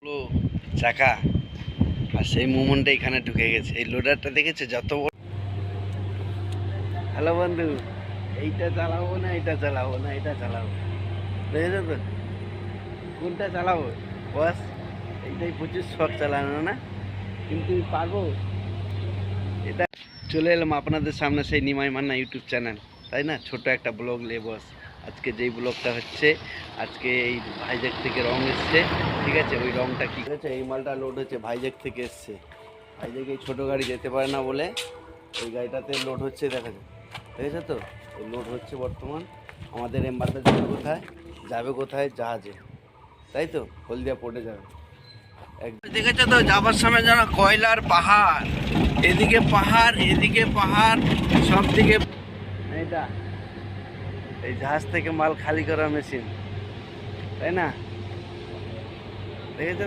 লো চাকা আর সেই মোমেন্টটা এখানে ঢুকে গেছে। এই লোডারটা দেখেছে যত বড়। হ্যালো বন্ধু, এইটা চালাবো না এটা চালাবো না এটা চালাবো, দেখেছো তো কোনটা চালাবো বস? এইটাই প্রচুর শখ চালানো না, কিন্তু পারবো এটা। চলে এলাম আপনাদের সামনে সেই নিমাই মান্না ইউটিউব চ্যানেল, তাই না? ছোট একটা ব্লগ নিয়ে বস। আজকে যেই ব্লগটা হচ্ছে, আজকে এই ভাইজ্যাক থেকে রং এসছে, ঠিক আছে? ওই রংটা কি হচ্ছে, এই মালটা লোড হচ্ছে ভাইজ্যাক থেকে এসছে। ভাইজ্যাক এই ছোটো গাড়ি যেতে পারে না বলে ওই গাড়িটাতে লোড হচ্ছে, দেখা যায়, দেখেছো তো? এই লোড হচ্ছে বর্তমান। আমাদের এম্বারটা যাবে কোথায়? যাবে কোথায়? জাহাজে, তাই তো? হলদিয়া পোর্টে যাবে। দেখেছো তো যাবার সময় যেন কয়লার পাহাড়, এদিকে পাহাড় এদিকে পাহাড়, সব দিকে। এইটা এই জাহাজ থেকে মাল খালি করা মেশিন, তাই না? দেখেছো?